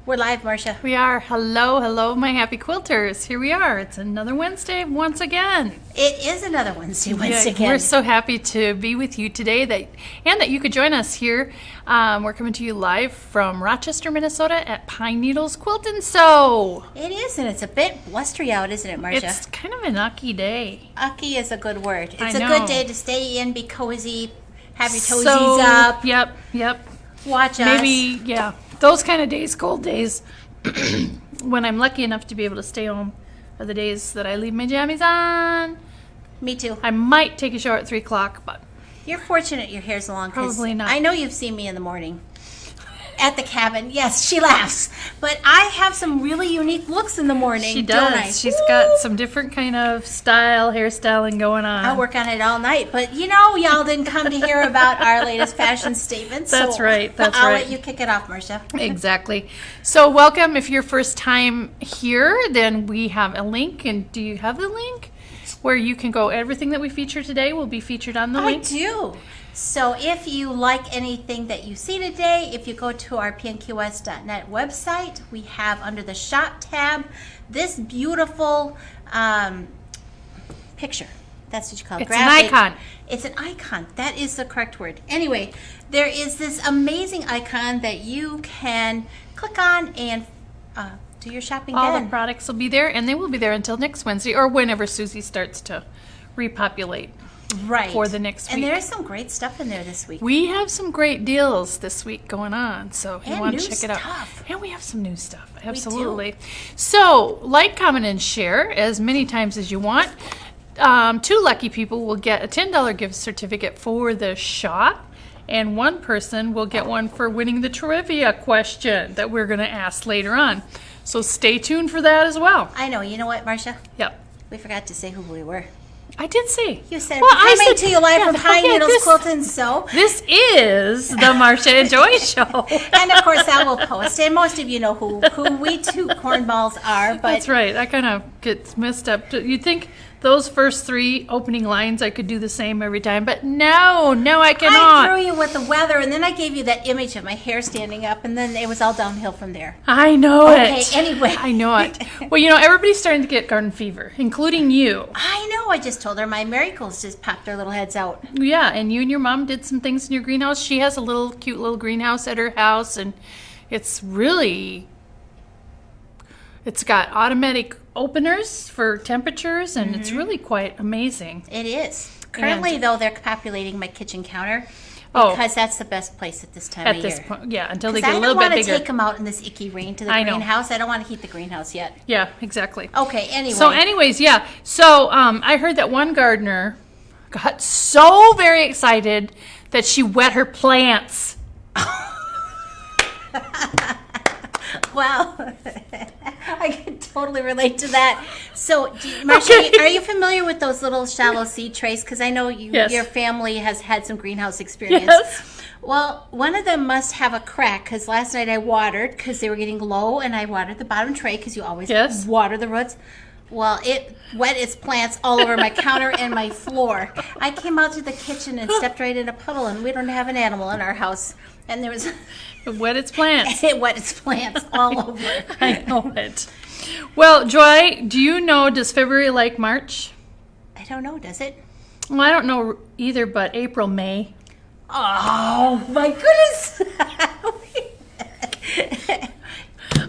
We're live, Marcia. We are. Hello, my happy quilters. Here we are. It's another Wednesday once again. It is another Wednesday once again. We're so happy to be with you today that you could join us here. We're coming to you live from Rochester, Minnesota at Pine Needles Quilt and Sew. It is, and it's a bit blustery out, isn't it, Marcia? It's kind of an ucky day. Ucky is a good word. It's I a know. good day to stay in, be cozy, have your toesies So, up, Yep. watch us. Maybe, yeah. Those kind of days, cold days, when I'm lucky enough to be able to stay home, are the days that I leave my jammies on. Me too. I might take a shower at 3 o'clock, but You're fortunate your hair's long. 'Cause Probably not. I know you've seen me in the morning at the cabin. Yes, she laughs. But I have some really unique looks in the morning, she don't I? does. She's got some different kind of hairstyling going on. I work on it all night, but y'all didn't come to hear about our latest fashion statements. That's right, I'll right. let you kick it off, Marcia. Exactly. So welcome. If you're first time here, then we have a link. And do you have the link? Where you can go. Everything that we feature today will be featured on the I link. do. So if you like anything that you see today, if you go to our pnqs.net website, we have under the shop tab this beautiful picture. That's what you call it. It's an icon. It's an icon. That is the correct word. Anyway, there is this amazing icon that you can click on and do your shopping All then. the products will be there, and they will be there until next Wednesday or whenever Susie starts to repopulate. Right. for the next And week. there's some great stuff in there this week. We have some great deals this week going on, so if you And want new to check it out. stuff. And we have some new stuff, absolutely. So, like, comment, and share as many times as you want. 2 lucky people will get a $10 gift certificate for the shop, and 1 person will get one for winning the trivia question that we're going to ask later on. So stay tuned for that as well. I know. You know what, Marcia? Yep. We forgot to say who we were. I did say. You said, Well, coming I said- to you live yeah, from Pine okay, Needles this- Quilt and Sew. This is the Marcia Joy Show. And of course, I will post. And most of you know who we two cornballs are. But That's right. That kind of gets messed up. You'd think those first 3 opening lines I could do the same every time, but no, I I cannot. threw you with the weather, and then I gave you that image of my hair standing up, and then it was all downhill from there. I know it. Okay, anyway. I know it. Well, everybody's starting to get garden fever, including you. I know. I just told her my marigolds just popped their little heads out. Yeah, and you and your mom did some things in your greenhouse. She has a cute little greenhouse at her house, and it's got automatic openers for temperatures, and it's really quite amazing. It is. Currently, though, they're populating my kitchen counter Oh. because that's the best place at this time At of this year. point, yeah, until they 'Cause get a I little don't bit want to bigger. take them out in this icky rain to the I know. greenhouse. I don't want to heat the greenhouse yet. Yeah, exactly. Okay, anyway. So anyways, yeah. So I heard that one gardener got so very excited that she wet her plants. Wow. I can totally relate to that. So, Marcia, Okay. are you familiar with those little shallow seed trays? Because I know Yes. your family has had some greenhouse experience. Yes. Well, one of them must have a crack because last night I watered because they were getting low, and I watered the bottom tray because you always Yes. water the roots. Well, it wet its plants all over my counter and my floor. I came out to the kitchen and stepped right in a puddle, and we don't have an animal in our house. And there was, It wet its plants. it wet its plants all over. I know it. Well, Joy, do you know, does February like March? I don't know, does it? Well, I don't know either, but April, May. Oh, my goodness.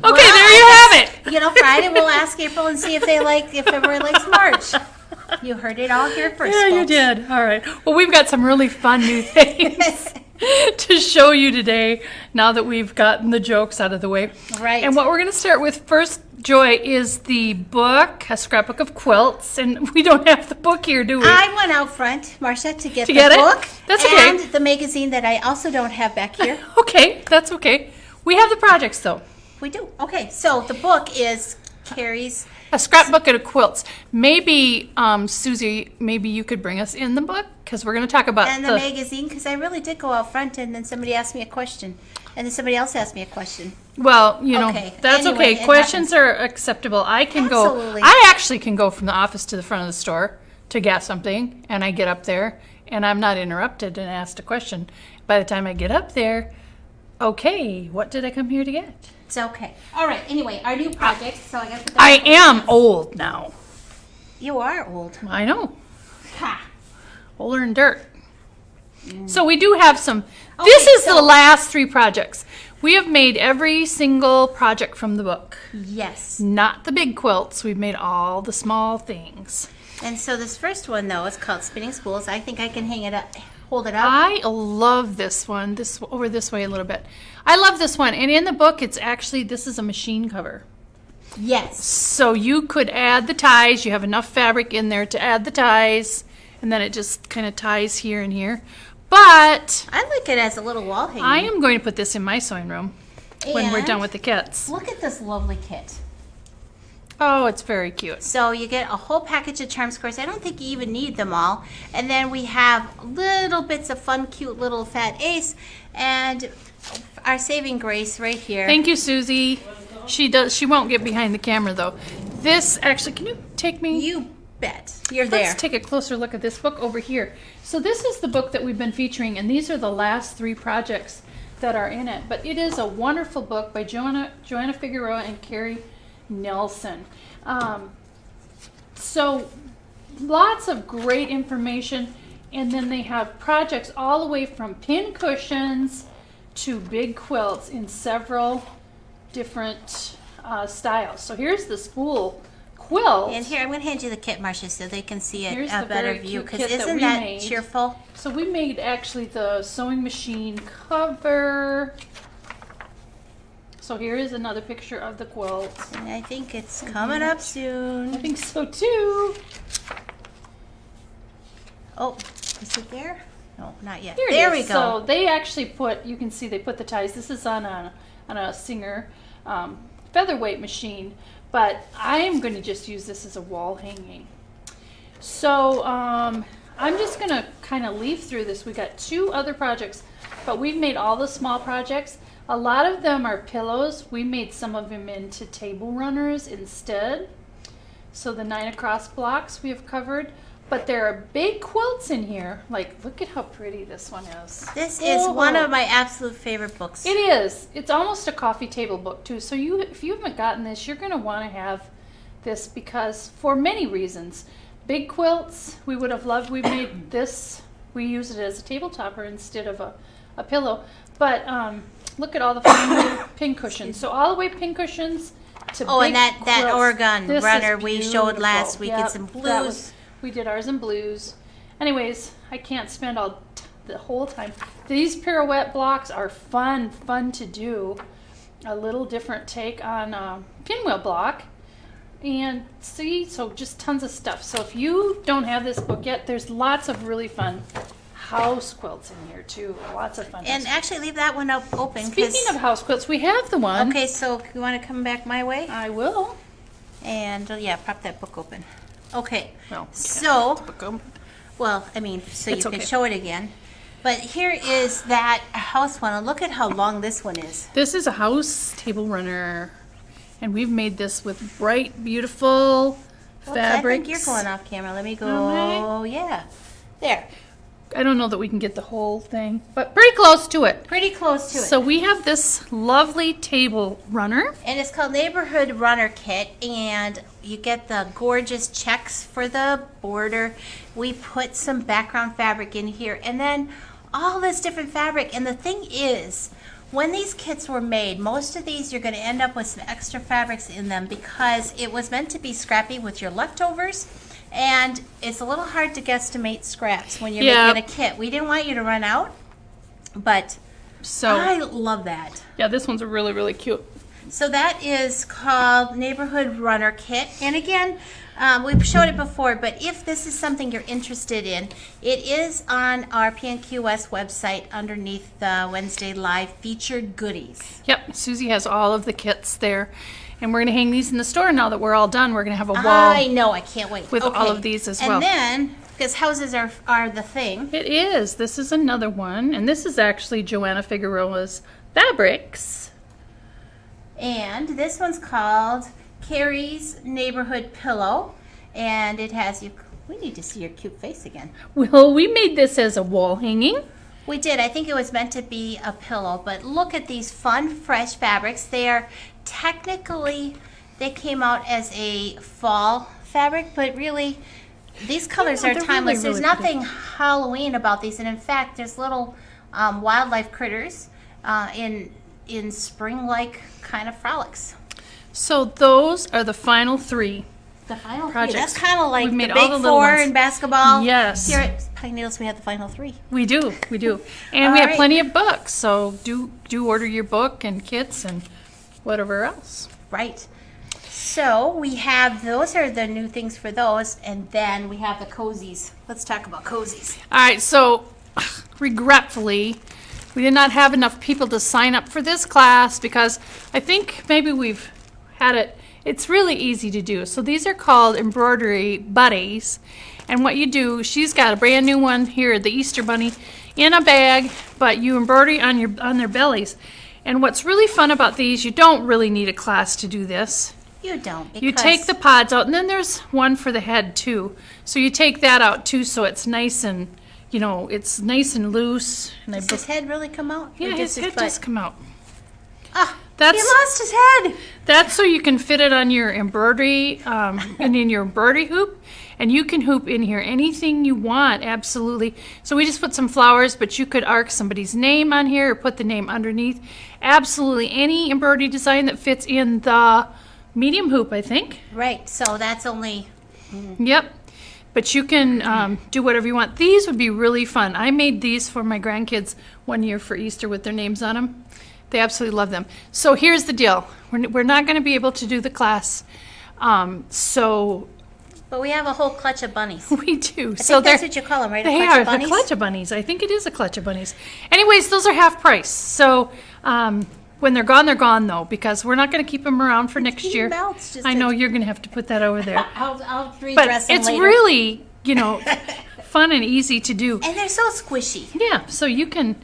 Okay, there you have it. Friday we'll ask April and see if February likes March. You heard it all here first, Yeah, you folks. did. All right. Well, we've got some really fun new things to show you today now that we've gotten the jokes out of the way. Right. And what we're going to start with first, Joy, is the book, A Scrapbook of Quilts. And we don't have the book here, do we? I went out front, Marcia, to get the get it? book That's okay. and the magazine that I also don't have back here. Okay, that's okay. We have the projects, though. We do. Okay, so the book is Carrie's. A Scrapbook of Quilts. Maybe, Susie, maybe you could bring us in the book because we're going to talk about And the magazine, because I really did go out front, and then somebody asked me a question, and then somebody else asked me a question. Well, Okay. that's Anyway, okay. it Questions happens. are acceptable. I can Absolutely. go. I actually can go from the office to the front of the store to get something, and I get up there, and I'm not interrupted and asked a question. By the time I get up there, Okay, what did I come here to get? It's okay. All right. Anyway, our new project. So I got to put that I on. am old now. You are old. I know. Ha. Older than dirt. So we do have some. Okay, This is so- the last 3 projects. We have made every single project from the book. Yes. Not the big quilts. We've made all the small things. And so this first one though is called Spinning Spools. I think I can hang it up, hold it up. I love this one. Over this way a little bit. I love this one. And in the book, it's actually, this is a machine cover. Yes. So you could add the ties. You have enough fabric in there to add the ties. And then it just kind of ties here and here. But I like it as a little wall hanging. I am going to put this in my sewing room when we're And done with the kits. Look at this lovely kit. Oh, it's very cute. So you get a whole package of charm squares. I don't think you even need them all. And then we have little bits of fun, cute little fat ace, and our saving grace right here. Thank you, Susie. She won't get behind the camera though. This actually, can you take me? You bet. You're there. Let's take a closer look at this book over here. So this is the book that we've been featuring, and these are the last 3 projects that are in it. But it is a wonderful book by Joanna Figueroa and Carrie Nelson. So lots of great information, and then they have projects all the way from pin cushions to big quilts in several different styles. So here's the Spool Quilt. And here, I'm going to hand you the kit, Marcia, so they can see it Here's a the better very view. cute Because kit that isn't we that made. cheerful? So we made actually the sewing machine cover. So here is another picture of the quilt. And I think it's coming up I soon. think so too. Oh, is it there? No, not yet. Here it There is. we go. So they actually put, you can see they put the ties. This is on a Singer featherweight machine, but I am going to just use this as a wall hanging. So I'm just going to kind of leaf through this. We got 2 other projects, but we've made all the small projects. A lot of them are pillows. We made some of them into table runners instead. So the 9 across blocks we have covered. But there are big quilts in here. Like, look at how pretty this one is. This is one of my absolute favorite books. It is. It's almost a coffee table book, too. So if you haven't gotten this, you're going to want to have this because for many reasons. Big quilts, we would have loved. We made this. We use it as a table topper instead of a pillow. But look at all the fun little pin cushions. So all the way pin cushions to Oh, big and that quilts. Oregon This is runner we showed last beautiful. week. It's in Yep, blues. we did ours in blues. Anyways, I can't spend the whole time. These pirouette blocks are fun to do. A little different take on a pinwheel block. And see, so just tons of stuff. So if you don't have this book yet, there's lots of really fun house quilts in here too. Lots of fun. And actually leave that one up open. Speaking of house quilts, we have the one. Okay, so you want to come back my way? I will. And yeah, prop that book open. Okay, Well, so, well, I mean, so It's you can okay. show it again. But here is that house one, and look at how long this one is. This is a house table runner, and we've made this with bright, beautiful Oops, fabrics. I think you're going off camera. Let me go. Okay. Yeah, there. I don't know that we can get the whole thing, but pretty close to it. Pretty close to it. So we have this lovely table runner. And it's called Neighborhood Runner Kit, and you get the gorgeous checks for the border. We put some background fabric in here, and then all this different fabric. And the thing is, when these kits were made, most of these you're going to end up with some extra fabrics in them because it was meant to be scrappy with your leftovers. And it's a little hard to guesstimate scraps when you're making a kit. We didn't want you to run out, but So I love that. yeah, this one's really, really cute. So that is called Neighborhood Runner Kit. And again, we've showed it before, but if this is something you're interested in, it is on our PNQS website underneath the Wednesday Live featured goodies. Yep, Susie has all of the kits there. And we're going to hang these in the store now that we're all done. We're going to have a wall. I know, I can't wait. with all of these as well. And then, because houses are the thing, It is. This is another one. And this is actually Joanna Figueroa's fabrics. and this one's called Carrie's Neighborhood Pillow, and it has you. We need to see your cute face again. Well, we made this as a wall hanging. We did. I think it was meant to be a pillow, but look at these fun, fresh fabrics. They are technically, they came out as a fall fabric, but really, these colors are they're timeless. really, There's really pretty. nothing Halloween about these, and in fact, there's little wildlife critters in spring-like kind of frolics. So those are the final 3. The final Projects. 3. That's kind of like We've made the all big the little 4 ones. in basketball. Yes. Here at Pine Needles, we have the final 3. We do. And we All have right. plenty of books, so do order your book and kits and whatever else. Right. So we have, those are the new things for those, and then we have the cozies. Let's talk about cozies. All right, so regretfully, we did not have enough people to sign up for this class because I think maybe we've had it. It's really easy to do. So these are called Embroidery Buddies. And what you do, she's got a brand new one here, the Easter Bunny, in a bag, but you embroider on their bellies. And what's really fun about these, you don't really need a class to do this. You don't. You take the pods out, and then there's one for the head too. So you take that out too, so it's nice and, it's nice and loose. And Does his head really come out? Or yeah, his head does come out. Ah, That's he lost his head. That's so you can fit it on your embroidery, and in your embroidery hoop, and you can hoop in here anything you want, absolutely. So we just put some flowers, but you could arc somebody's name on here or put the name underneath. Absolutely any embroidery design that fits in the medium hoop, I think. Right. So that's only. Yep. But you can do whatever you want. These would be really fun. I made these for my grandkids one year for Easter with their names on them. They absolutely love them. So here's the deal. We're not going to be able to do the class. So But we have a whole clutch of bunnies. we do. I so think that's what you call them, right? they a clutch are of bunnies? a clutch of bunnies. I think it is a clutch of bunnies. Anyways, those are half price. So when they're gone though, because we're not going to keep them around for next Keep year. belts, just I to- know you're going to have to put that over there. I'll redress But them it's later. really, fun and easy to do. And they're so squishy. Yeah, so you can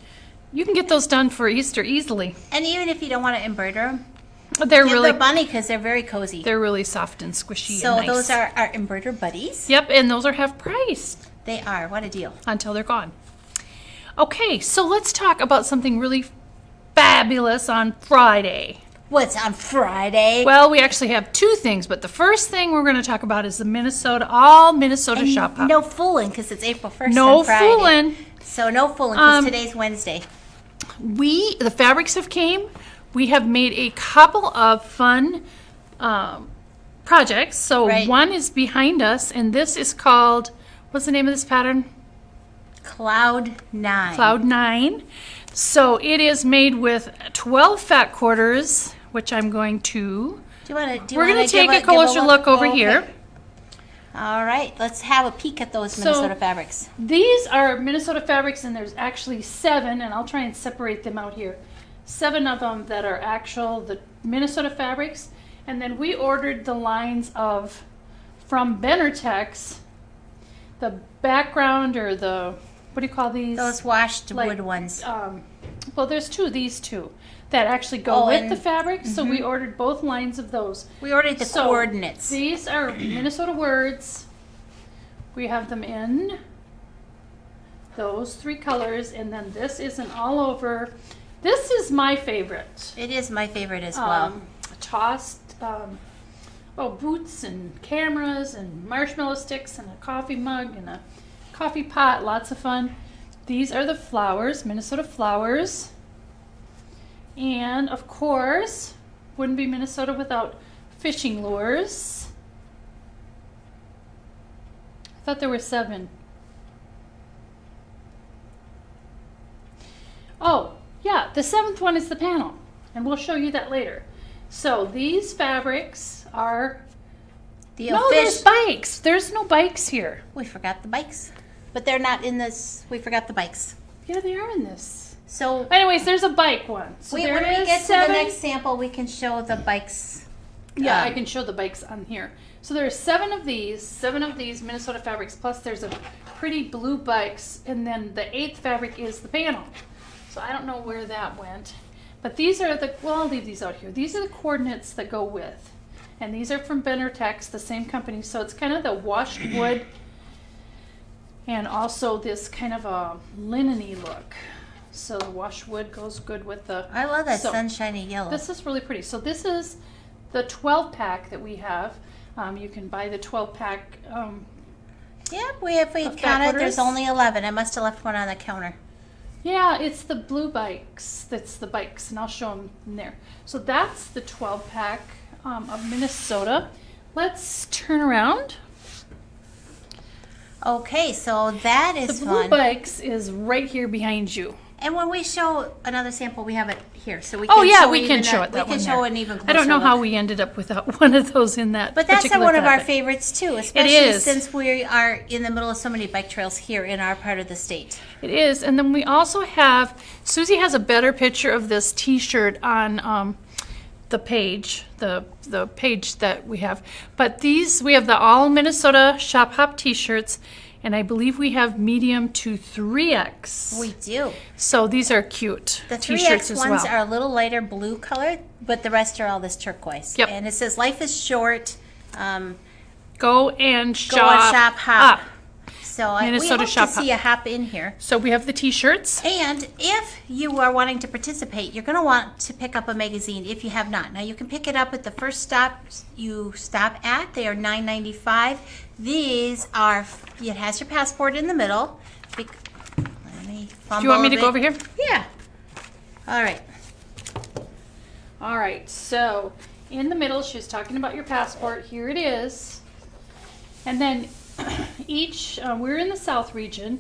get those done for Easter easily. And even if you don't want to embroider them, They're give really the bunny because they're very cozy. they're really soft and squishy So and nice. those are our embroider buddies. Yep, and those are half price They are. What a deal. until they're gone. Okay, so let's talk about something really fabulous on Friday. What's on Friday? Well, we actually have 2 things, but the first thing we're going to talk about is the Minnesota And Shop Hop. no fooling because it's April 1st No on Friday. fooling. So no fooling because today's Wednesday. The fabrics have came. We have made a couple of fun projects. So Right. one is behind us, and this is called, what's the name of this pattern? Cloud 9. Cloud 9. So it is made with 12 fat quarters, which I'm going to. We're going to take a closer look over here. All right, let's have a peek at those Minnesota fabrics. These are Minnesota fabrics, and there's actually 7, and I'll try and separate them out here. 7 of them that are the Minnesota fabrics, and then we ordered the lines from Benartex, the background or what do you call these? Those washed Like, wood ones. Well, there's these two that actually go Oh, with and- the fabric, so we ordered both lines of those. We ordered the So, coordinates. These are Minnesota words. We have them in those 3 colors, and then this is an all over. This is my favorite. It is my favorite as well. Tossed boots and cameras and marshmallow sticks and a coffee mug and a coffee pot. Lots of fun. These are the flowers, Minnesota flowers. And of course, wouldn't be Minnesota without fishing lures. I thought there were 7. Oh, yeah, the 7th one is the panel, and we'll show you that later. So these fabrics are... there's bikes. There's no bikes here. We forgot the bikes. But they're not in this. We forgot the bikes. Yeah, they are in this. So Anyways, there's a bike one. So when there we is get to 7. the next sample, we can show the bikes. Yeah, I can show the bikes on here. So there's 7 of these Minnesota fabrics, plus there's a pretty blue bikes, and then the 8th fabric is the panel. So I don't know where that went. But these are I'll leave these out here. These are the coordinates that go with. And these are from Benartex, the same company. So it's kind of the washed wood. and also this kind of a linen-y look. So the wash wood goes good with the... I love that so sunshiny yellow. this is really pretty. So this is the 12-pack that we have. You can buy the 12-pack. Yep, if we counted, there's only 11. I must have left one on the counter. Yeah, it's the blue bikes. That's the bikes, and I'll show them in there. So that's the 12-pack of Minnesota. Let's turn around. Okay, so that is The blue fun. bikes is right here behind you. And when we show another sample, we have it here, so we can. Oh yeah, show we even can show a- it. That We can one show there. an even closer I don't know how look. we ended up without one of those in that. But that's particular one of our fabric. favorites too, especially is. since we are in the middle of so many bike trails here in our part of the state. It is, and then we also have. Susie has a better picture of this T-shirt on the page, the page that we have. But these we have the all Minnesota Shop Hop T-shirts. And I believe we have medium to 3X. We do. So these are cute The T-shirts 3X as ones well. are a little lighter blue color, but the rest are all this turquoise. Yep. And it says life is short. Go and Go shop. on shop hop. up. So Minnesota we hope Shop to see a hop in here. So we have the T-shirts. And if you are wanting to participate, you're going to want to pick up a magazine if you have not. Now you can pick it up at the first stop you stop at. They are $9.95. These are, it has your passport in the middle. Let me fumble Do you want me a to bit. go over here? Yeah. All right. All right. So in the middle, she was talking about your passport. Here it is. And then each, we're in the South region,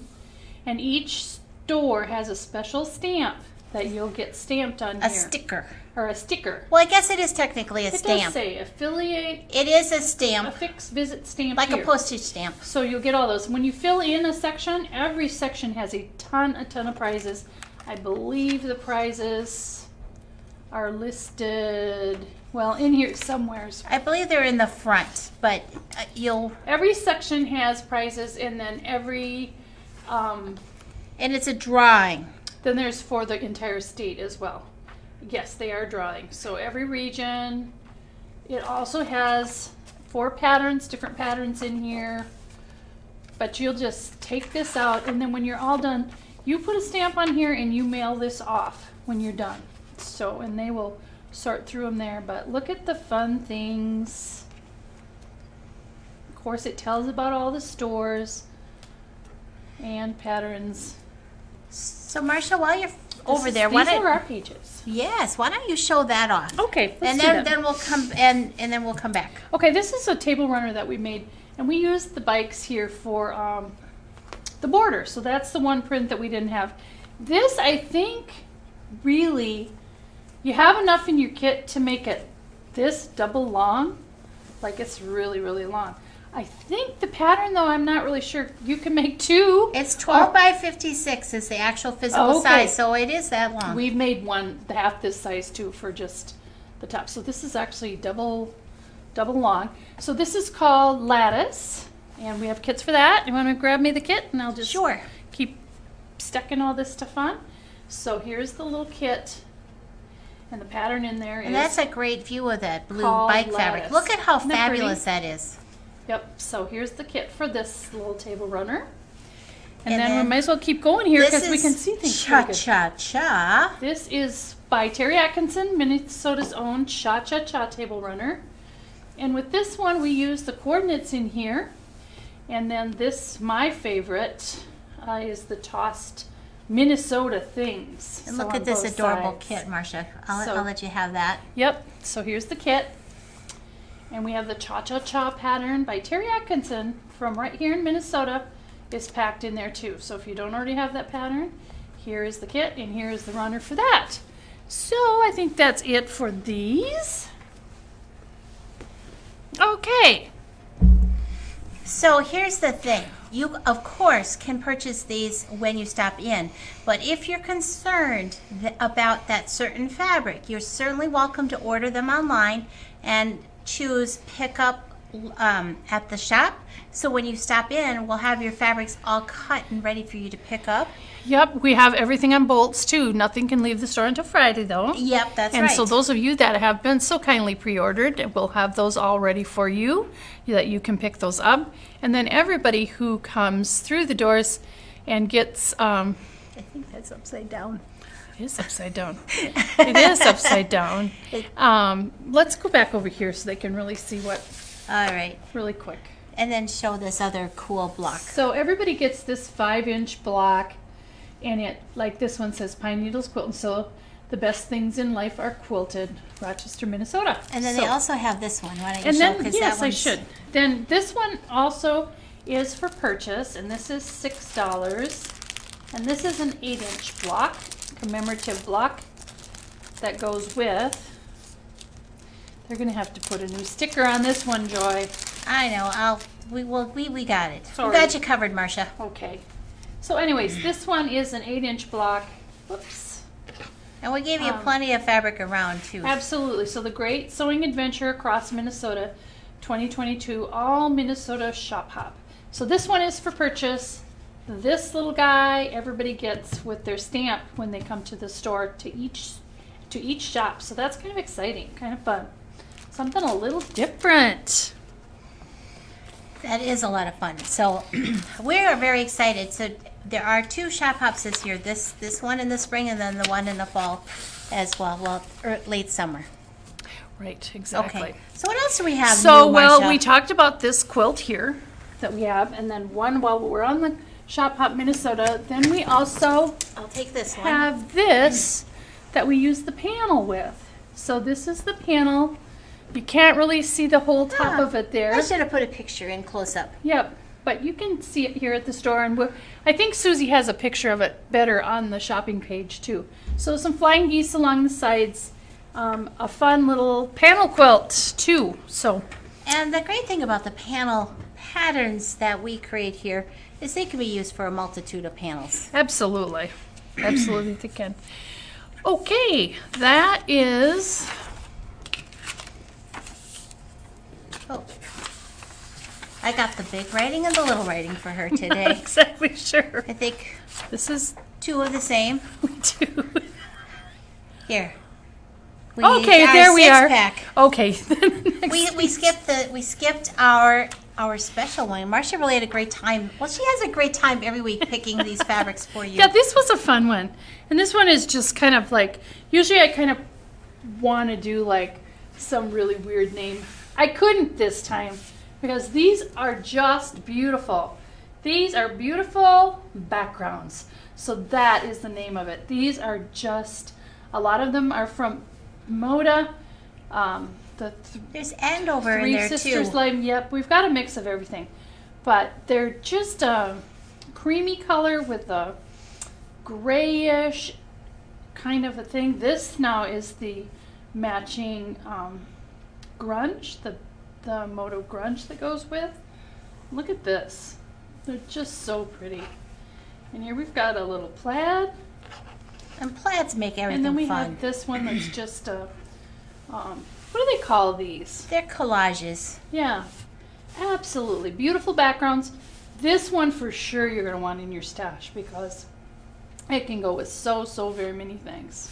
and each store has a special stamp that you'll get stamped on A here. sticker. Or a sticker. Well, I guess it is technically a It does stamp. say affiliate, It is a a stamp, fixed visit stamp like here. a postage stamp. So you'll get all those. When you fill in a section, every section has a ton of prizes. I believe the prizes are listed, well, in here somewheres. I believe they're in the front, but you'll, Every section has prizes, and then every, and it's a drawing. then there's for the entire state as well. Yes, they are drawing. So every region, it also has 4 patterns, different patterns in here. But you'll just take this out, and then when you're all done, you put a stamp on here and you mail this off when you're done. So, and they will sort through them there. But look at the fun things. Of course, it tells about all the stores and patterns. So, Marcia, while you're over there, These are our pages. yes, why don't you show that off? Okay, let's And do that. then we'll come and then we'll come back. Okay, this is a table runner that we made, and we used the bikes here for the border. So that's the one print that we didn't have. This, I think, really, you have enough in your kit to make it this double long. Like, it's really, really long. I think the pattern, though, I'm not really sure. You can make 2. It's 12 by 56 is the actual physical Oh, okay. size, so it is that long. We've made one half this size too for just the top. So this is actually double long. So this is called lattice, and we have kits for that. You want to grab me the kit, and I'll just Sure. keep sticking all this stuff on. So here's the little kit, and the pattern in there And is. that's a great view of that blue called bike fabric. lattice. Look at how Isn't that pretty? fabulous that is. Yep. So here's the kit for this little table runner, and, And then we then might as well keep going here This because we is can see things pretty good. Cha-cha-cha. This is by Terry Atkinson, Minnesota's own Cha-Cha-Cha table runner. And with this one, we use the coordinates in here. And then this, my favorite, is the tossed Minnesota things. And So look on at this both adorable sides. kit, Marcia. I'll So- let you have that. Yep, so here's the kit. And we have the Cha-Cha-Cha pattern by Terry Atkinson from right here in Minnesota is packed in there too. So if you don't already have that pattern, here is the kit and here is the runner for that. So I think that's it for these. Okay. So here's the thing. You, of course, can purchase these when you stop in. But if you're concerned about that certain fabric, you're certainly welcome to order them online and choose pick up at the shop. So when you stop in, we'll have your fabrics all cut and ready for you to pick up. Yep, we have everything on bolts too. Nothing can leave the store until Friday though. Yep, that's And right. so those of you that have been so kindly pre-ordered, we'll have those all ready for you, that you can pick those up. And then everybody who comes through the doors and gets, I think that's upside down. it is upside down. It is upside down. Let's go back over here so they can really see what, All right. really quick. And then show this other cool block. So everybody gets this 5-inch block, and it, like this one says, Pine Needles Quilt and Sew, the best things in life are quilted, Rochester, Minnesota. And then So- they also have this one. Why don't you and show? then, 'Cause yes, that I one's- should. Then this one also is for purchase, and this is $6. And this is an 8-inch block, commemorative block that goes with. They're gonna have to put a new sticker on this one, Joy. I know. We got it. Sorry. We got you covered, Marcia. Okay. So anyways, this one is an 8-inch block. Whoops. And we gave you plenty of fabric around too. Absolutely. So the Great Sewing Adventure Across Minnesota 2022 All Minnesota Shop Hop. So this one is for purchase. This little guy everybody gets with their stamp when they come to the store to each shop. So that's kind of exciting, kind of fun. Something a little different. That is a lot of fun. So we are very excited. So there are 2 shop hops this year. This one in the spring and then the one in the fall as well. Well, or late summer. Right, exactly. Okay. So what else do we have? So, new, well, Marcia? we talked about this quilt here that we have, and then one while we're on the Shop Hop Minnesota, then we also I'll take this one. have this that we use the panel with. So this is the panel. You can't really see the whole top Ah, of it there. I should have put a picture in close up. Yep, but you can see it here at the store, and I think Susie has a picture of it better on the shopping page too. So some flying geese along the sides, a fun little panel quilt too. So And the great thing about the panel patterns that we create here is they can be used for a multitude of panels. absolutely, absolutely they can. Okay, that is. Oh, I got the big writing and the little writing for her today. Exactly sure. I think This is 2 of the same. we do. Here. Okay, our there we are. 6-pack. Okay. We skipped our special one. Marcia really had a great time. Well, she has a great time every week picking these fabrics for you. Yeah, this was a fun one. And this one is just kind of like, usually I kind of want to do like some really weird name. I couldn't this time because these are just beautiful. These are beautiful backgrounds. So that is the name of it. These are just, a lot of them are from Moda. There's Andover in Three there Sisters too. Lime. Yep, we've got a mix of everything. But they're just a creamy color with a grayish kind of a thing. This now is the matching grunge, the Moto grunge that goes with. Look at this. They're just so pretty. And here we've got a little plaid. And plaids make everything And then we fun. have this one that's just a, what do they call these? They're collages. Yeah, absolutely. Beautiful backgrounds. This one for sure you're going to want in your stash because it can go with so very many things.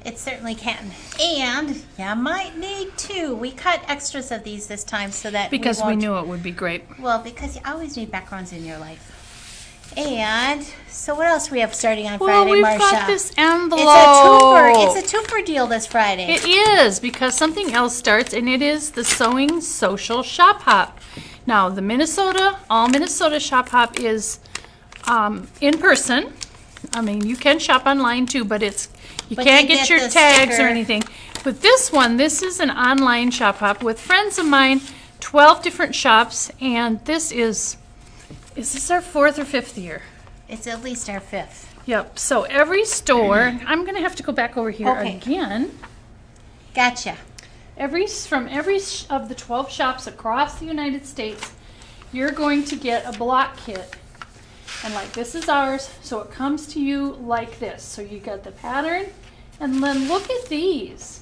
It certainly can. And you might need 2. We cut extras of these this time so that Because we won't- knew it would be great. Well, because you always need backgrounds in your life. And so what else do we have starting on Well, Friday, we've Marcia? got this envelope. It's a twofer deal this Friday. It is, because something else starts, and it is the Sewing Social Shop Hop. Now, the All Minnesota Shop Hop is in person. I mean, you can shop online too, but you But can't you get get your the tags or sticker. anything. But this one, this is an online shop hop with friends of mine, 12 different shops, and this is this our 4th or 5th year? It's at least our 5th. Yep, so every store, I'm gonna have to go back over here Okay. again. Gotcha. From every of the 12 shops across the United States, you're going to get a block kit. And like this is ours, so it comes to you like this. So you got the pattern, and then look at these.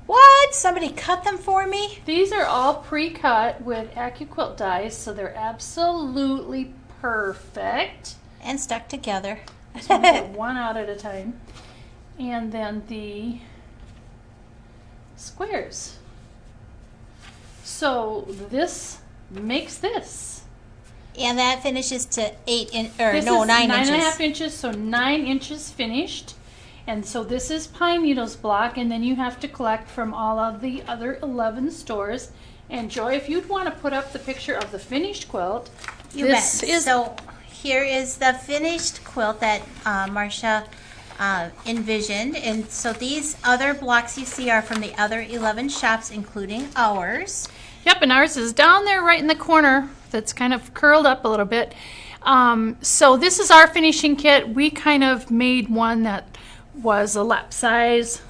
What? Somebody cut them for me? These are all pre-cut with AccuQuilt dies, so they're absolutely perfect. And stuck together. So we get one out at a time. And then the squares. So this makes this. And that finishes to 8 in, This no, is 9 inches. 9.5 inches, so 9 inches finished. And so this is pine needles block, and then you have to collect from all of the other 11 stores. And Joy, if you'd want to put up the picture of the finished quilt, You bet. So here is the finished quilt that Marcia envisioned. And so these other blocks you see are from the other 11 shops, including ours. Yep, and ours is down there right in the corner that's kind of curled up a little bit. So this is our finishing kit. We kind of made one that was a lap size,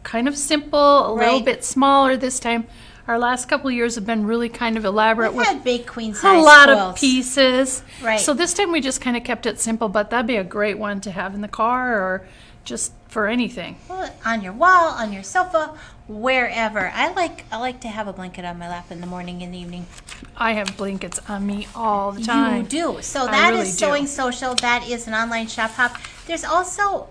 kind of simple, a little bit smaller this time. Our last couple of years have been really kind of elaborate We've with had big queen a size lot quilts. of pieces. Right. So this time we just kind of kept it simple, but that'd be a great one to have in the car or just for anything. Well, on your wall, on your sofa, wherever. I like to have a blanket on my lap in the morning and the evening. I have blankets on me all the time. You do. So I that really is do. Sewing Social. That is an online shop hop. There's also,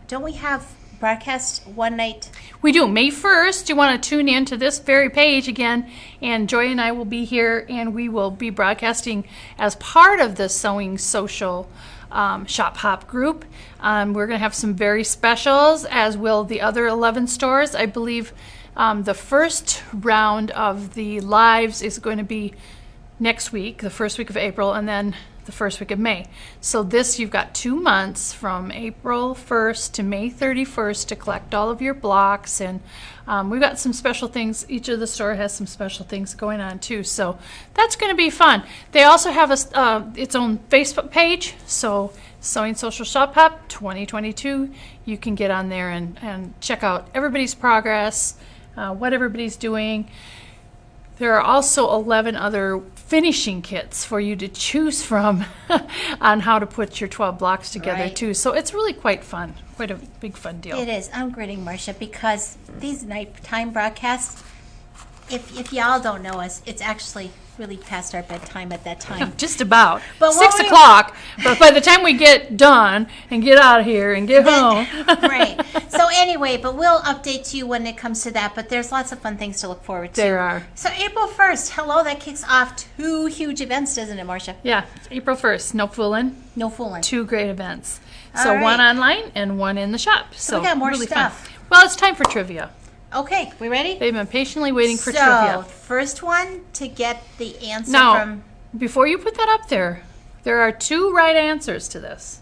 don't we have broadcast one night? We do. May 1st, you want to tune in to this very page again, and Joy and I will be here, and we will be broadcasting as part of the Sewing Social Shop Hop group. We're going to have some very specials, as will the other 11 stores. I believe the first round of the lives is going to be next week, the first week of April, and then the first week of May. So this, you've got 2 months from April 1st to May 31st to collect all of your blocks, and we've got some special things. Each of the store has some special things going on too, so that's going to be fun. They also have its own Facebook page, so Sewing Social Shop Hop 2022. You can get on there and check out everybody's progress, what everybody's doing. There are also 11 other finishing kits for you to choose from on how to put your 12 blocks together too. So it's really quite fun, quite a big fun deal. It is. I'm gritting, Marcia, because these nighttime broadcasts, if y'all don't know us, it's actually really past our bedtime at that time. Just about. But 6 o'clock, but by the time we get done and get out of here and get home. Right. So anyway, but we'll update you when it comes to that, but there's lots of fun things to look forward to. There are. So April 1st, hello, that kicks off 2 huge events, doesn't it, Marcia? Yeah, April 1st, no fooling. No fooling. 2 great events. All So right. one online and one in the shop. So we got more really stuff. Fun. Well, it's time for trivia. Okay, we ready? They've been patiently waiting for so, trivia. first one to get the answer Now, from... before you put that up there are 2 right answers to this.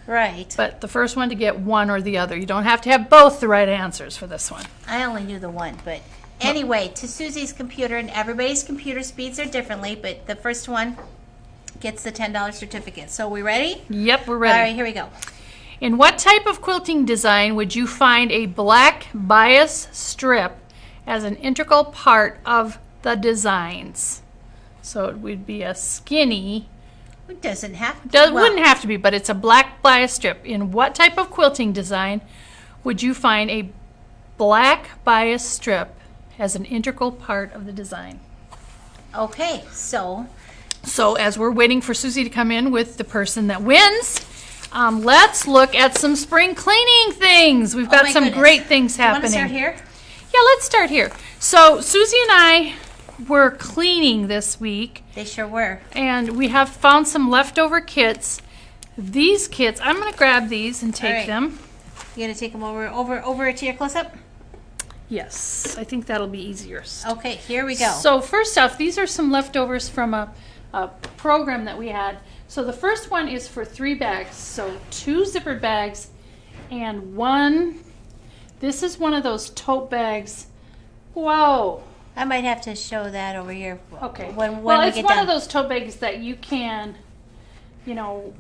Right. But the first one to get one or the other. You don't have to have both the right answers for this one. I only knew the one, but anyway, to Susie's computer, and everybody's computer speeds are differently, but the first one gets the $10 certificate. So we ready? Yep, we're ready. All right, here we go. In what type of quilting design would you find a black bias strip as an integral part of the designs? So it would be a skinny. It doesn't have to. Wouldn't have to be, but it's a black bias strip. In what type of quilting design would you find a black bias strip as an integral part of the design? Okay, so as we're waiting for Susie to come in with the person that wins, let's look at some spring cleaning things. We've got my some goodness. great things you want happening. to start here? Yeah, let's start here. So Susie and I were cleaning this week, They sure were. and we have found some leftover kits. These kits, I'm going to grab these and take All right. them. You gonna take them over to your close-up? Yes, I think that'll be easier. Okay, here we go. So first off, these are some leftovers from a program that we had. So the first one is for 3 bags. So 2 zippered bags and 1. This is one of those tote bags. Whoa. I might have to show that over here. Okay. When well, we it's get one done. of those tote bags that you can, you know,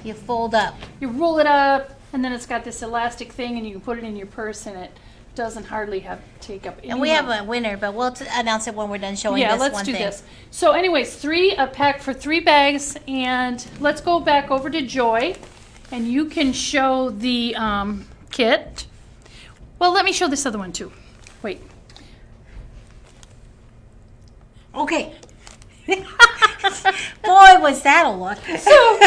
You fold up. you roll it up, and then it's got this elastic thing, and you can put it in your purse, and it doesn't hardly take up any And we room. have a winner, but we'll announce it when we're done showing Yeah, this let's one do thing. this. So anyways, a pack for 3 bags, and let's go back over to Joy, and you can show the kit. Well, let me show this other one too. Wait. Okay. Boy, was that a look. So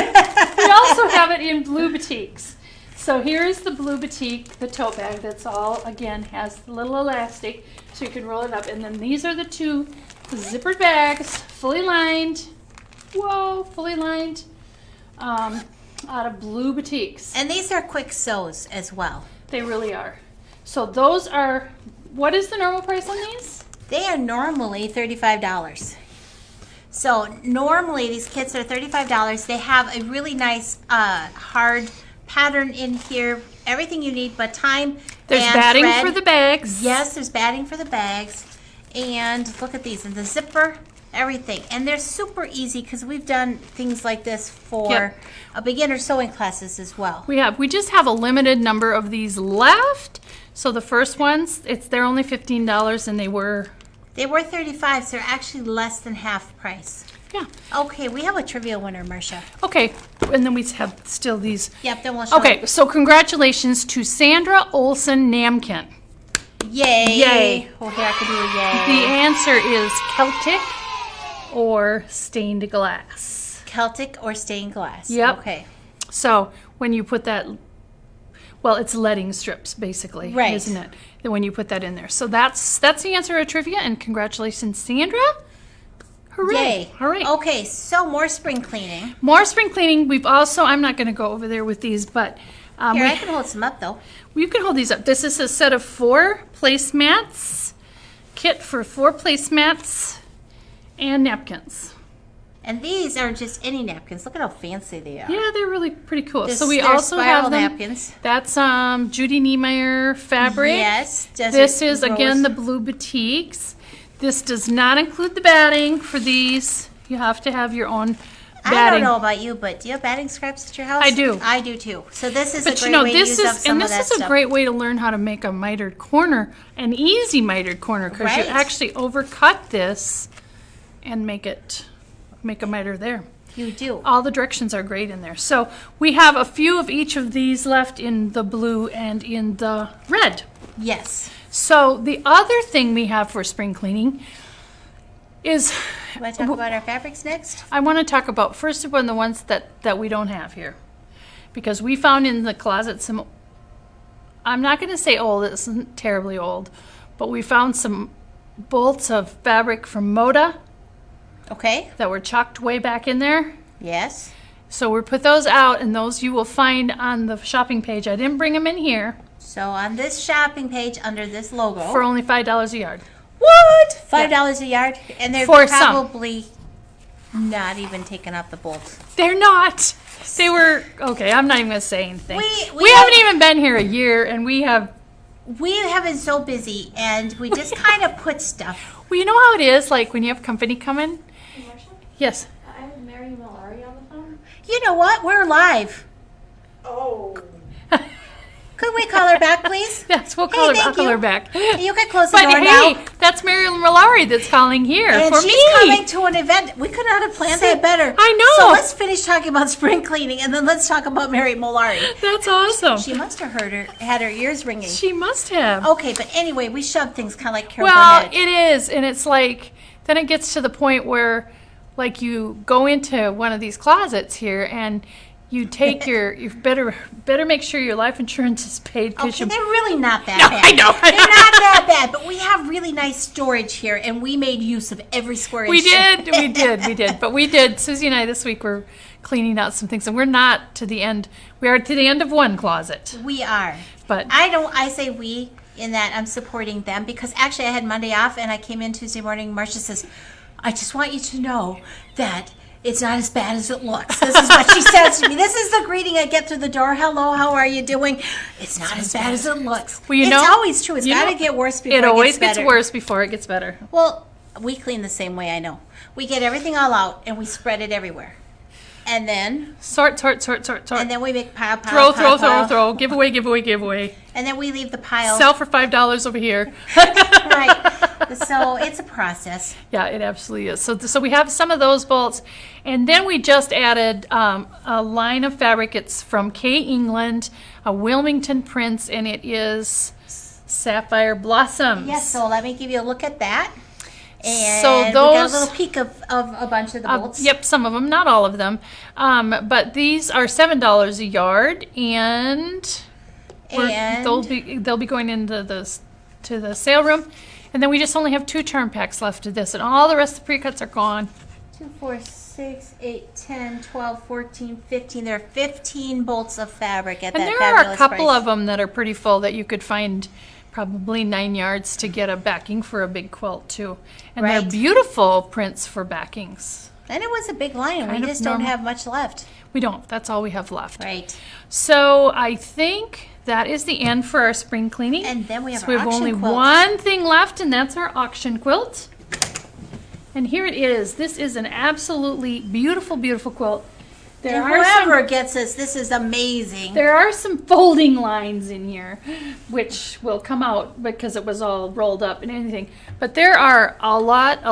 we also have it in blue batiks. So here's the blue batik, the tote bag that's all, again, has the little elastic so you can roll it up. And then these are the two zippered bags, fully lined. Whoa, fully lined, out of blue batiks. And these are quick sews as well. They really are. So those are, what is the normal price on these? They are normally $35. So normally these kits are $35. They have a really nice hard pattern in here. Everything you need but time. There's and batting thread. for the bags. Yes, there's batting for the bags. And look at these, and the zipper, everything. And they're super easy because we've done things like this for a beginner sewing classes as well. We just have a limited number of these left. So the first ones, they're only $15 and they were 35, so they're actually less than half price. Yeah. Okay, we have a trivia winner, Marcia. Okay, and then we have still these. Yep, then we'll show Okay, so congratulations to Sandra Olson Namkin. Yay. Yay. Oh, here I can do a yay. The answer is Celtic or stained glass. Celtic or stained glass. Yep. Okay. So when you put that, well, it's leading strips basically, Right. isn't it? When you put that in there. So that's the answer to trivia, and congratulations, Sandra. Hooray. Yay. All right. Okay, so more spring cleaning. More spring cleaning. We've also, I'm not going to go over there with these, but Here, I can hold some up, though. you can hold these up. This is a set of 4 placemats, kit for 4 placemats and napkins. And these aren't just any napkins. Look at how fancy they are. Yeah, they're really pretty cool. This- So we they're also spiral have them. napkins. That's Judy Niemeyer fabric. Yes. This is again the blue batiks. This does not include the batting for these. You have to have your own batting. I don't know about you, but do you have batting scraps at your house? I do. I do too. So this is But a you great know, way to use up some and of this that is a stuff. great way to learn how to make a mitered corner, an easy mitered corner, because you Right. actually overcut this and make a miter there. You do. All the directions are great in there. So we have a few of each of these left in the blue and in the red. Yes. So the other thing we have for spring cleaning is, You want to talk about our fabrics next? I want to talk about first of all the ones that we don't have here, because we found in the closet some, I'm not going to say old, it isn't terribly old, but we found some bolts of fabric from Moda Okay. that were chucked way back in there. Yes. So we put those out, and those you will find on the shopping page. I didn't bring them in here. So on this shopping page under this logo. For only $5 a yard. What? $5 a yard? And they're For some. probably not even taking out the bolts. They're not. They were, okay, I'm not even going to say anything. We We haven't even been here a year, and we have, We have been so busy, and we just kind of put stuff. well, you know how it is, like when you have company coming? Hey, Marcia, Yes. I have Mary Malari on the phone. You know what? We're live. Oh. Could we call her back, please? Yes, we'll Hey, call her, thank I'll call you. her back. You can close the But door hey, now. that's Mary Malari that's calling here And for she's me. coming to an event. We could not have planned that better. I know. So let's finish talking about spring cleaning, and then let's talk about Mary Molari. That's awesome. She must have had her ears ringing. She must have. Okay, but anyway, we shove things kind of like Carol Well, Burnett. it is, and it's like, then it gets to the point where, like, you go into one of these closets here, and you take you better make sure your life insurance is paid. Okay, they're really not that No, bad. I know. They're not that bad, but we have really nice storage here, and we made use of every square inch. we did. But we did. Susie and I this week were cleaning out some things, and we're not to the end. We are to the end of one closet, We are. but I say we in that I'm supporting them, because actually I had Monday off, and I came in Tuesday morning. Marcia says, I just want you to know that it's not as bad as it looks. This is what she says to me. This is the greeting I get through the door. Hello, how are you doing? It's not as bad as it looks. Well, you it's know- always true. It's you got to know, get worse before it it always gets gets better. worse before it gets better. Well, we clean the same way, I know. We get everything all out, and we spread it everywhere. And then Sort. and then we make pile. Throw. Give away. And then we leave the pile. Sell for $5 over here. Right. So it's a process. Yeah, it absolutely is. So we have some of those bolts, and then we just added a line of fabric. It's from K. England, a Wilmington prints, and it is Sapphire Blossoms. Yes, so let me give you a look at that. And So we got a those- little peek of a bunch of the bolts. Yep, some of them, not all of them. But these are $7 a yard, and And they'll be going into the sale room. And then we just only have 2 charm packs left of this, and all the rest of the pre-cuts are gone. 2, 4, 6, 8, 10, 12, 14, 15. There are 15 bolts of fabric at And that there fabulous are a couple price. of them that are pretty full that you could find probably 9 yards to get a backing for a big quilt too. And they're Right. beautiful prints for backings. And it was a big line. Kind We of just don't normal. have much left. We don't. That's all we have left. Right. So I think that is the end for our spring cleaning. And then we have So our we have auction only quilt. one thing left, and that's our auction quilt. And here it is. This is an absolutely beautiful, beautiful quilt. And whoever gets this, this is amazing. There are some folding lines in here, which will come out because it was all rolled up and anything. But there are a lot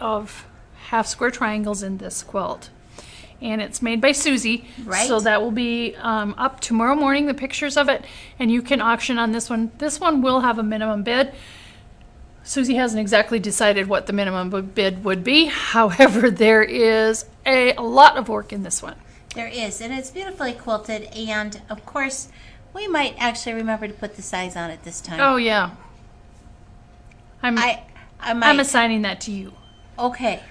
of half square triangles in this quilt. And it's made by Susie. Right. So that will be up tomorrow morning, the pictures of it. And you can auction on this one. This one will have a minimum bid. Susie hasn't exactly decided what the minimum bid would be. However, there is a lot of work in this one. There is, and it's beautifully quilted. And of course, we might actually remember to put the size on it this time. Oh, yeah. I might. I'm assigning that to you. Okay.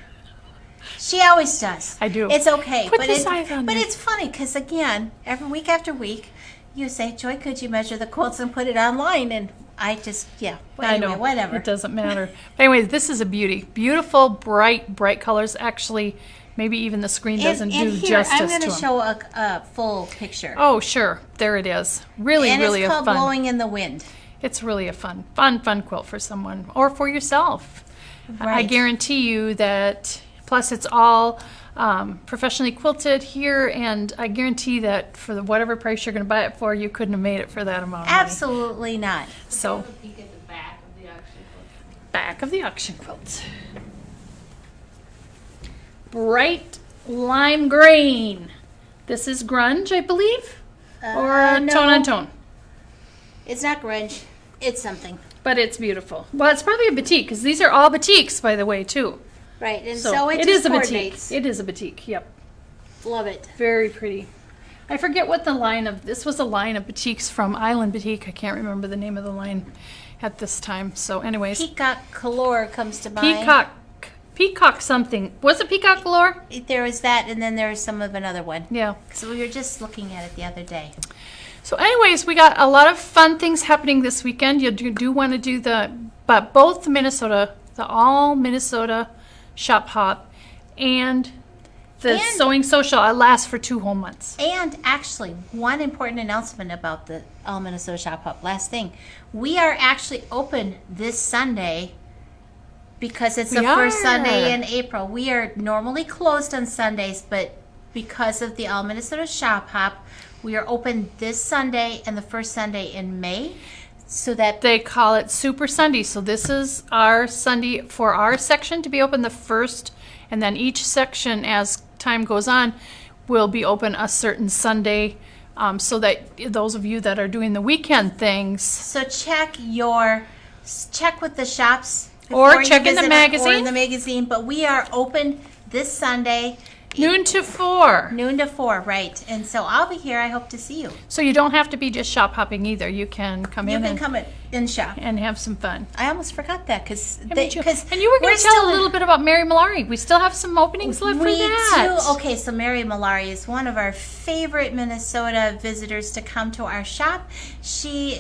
She always does. I do. It's okay. Put the size on but there. it's funny because, again, every week after week, you say, Joy, could you measure the quilts and put it online? And I just, yeah. Well, anyway, I know. whatever. It doesn't matter. But anyway, this is a beauty. Beautiful, bright colors. Actually, maybe even the screen doesn't and do here, justice I'm going to to them. show a full picture. Oh, sure. There it is. Really, and really it's a called fun. Blowing in the Wind. It's really a fun quilt for someone or for yourself. I Right. guarantee you that. Plus, it's all professionally quilted here, and I guarantee that for whatever price you're going to buy it for, you couldn't have made it for that amount of money. Absolutely not. So, Peek at the back of the auction quilt. back of the auction quilt. Bright lime green. This is grunge, I believe, or no. tone on tone. It's not grunge. It's something. But it's beautiful. Well, it's probably a batik because these are all batiks, by the way, too. Right, and so it it just is a coordinates. batik. It is a batik. Yep, Love it. very pretty. I forget what the line of this was. A line of batiks from Island Batik. I can't remember the name of the line at this time. So, anyways, Peacock Color comes to mind. Peacock something. Was it Peacock Galore? There was that, and then there was some of another one. Yeah. So we were just looking at it the other day. So anyways, we got a lot of fun things happening this weekend. You do want to do but both the all Minnesota shop hop and the And- sewing social lasts for 2 whole months. And actually, one important announcement about the All Minnesota Shop Hop. Last thing, we are actually open this Sunday because it's the We first are. Sunday in April. We are normally closed on Sundays, but because of the All Minnesota Shop Hop, we are open this Sunday and the first Sunday in May, so that They call it Super Sunday. So this is our Sunday for our section to be open the first, and then each section as time goes on will be open a certain Sunday, so that those of you that are doing the weekend things so check with the shops Or before you check in the visit magazine. or in the magazine. But we are open this Sunday, noon to 4. noon to 4, right? And so I'll be here. I hope to see you. So you don't have to be just shop hopping either. You can come You in can and, come in and shop. and have some fun. I almost forgot that because Yeah, me too. And you were going to tell a little bit about Mary Malari. We still have some openings left for We that. do. Okay, so Mary Malari is one of our favorite Minnesota visitors to come to our shop. She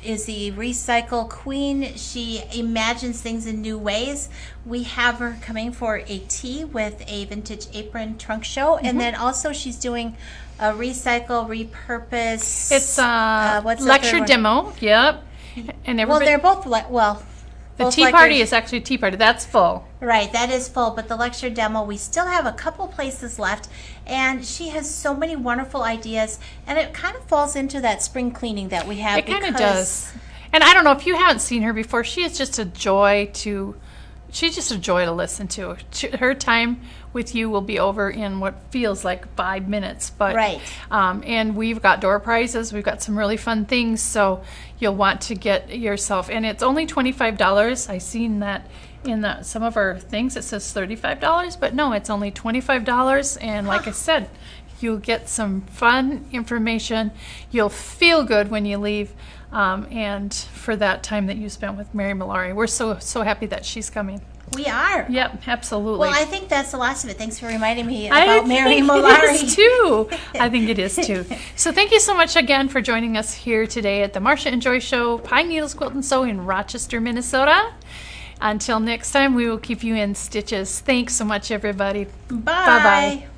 is the recycle queen. She imagines things in new ways. We have her coming for a tea with a vintage apron trunk show, and then also she's doing a recycle, repurpose. It's a what's the lecture third one? demo. Yep. And Well, everybody, they're both the both tea lectures. party is actually a tea party. That's full. Right, that is full, but the lecture demo, we still have a couple places left, and she has so many wonderful ideas, and it kind of falls into that spring cleaning that we have. It kind of because- does. And I don't know if you haven't seen her before. She's just a joy to listen to. Her time with you will be over in what feels like 5 minutes. But Right. And we've got door prizes. We've got some really fun things, so you'll want to get yourself. And it's only $25. I seen that in some of our things. It says $35, but no, it's only $25. And like I said, you'll get some fun information. You'll feel good when you leave. And for that time that you spent with Mary Malari, we're so happy that she's coming. We are. Yep, absolutely. Well, I think that's the last of it. Thanks for reminding me I about Mary think Malari. It is too. I think it is too. So thank you so much again for joining us here today at the Marcia Joy Show, Pine Needles Quilt and Sew in Rochester, Minnesota. Until next time, we will keep you in stitches. Thanks so much, everybody. Bye. Bye-bye.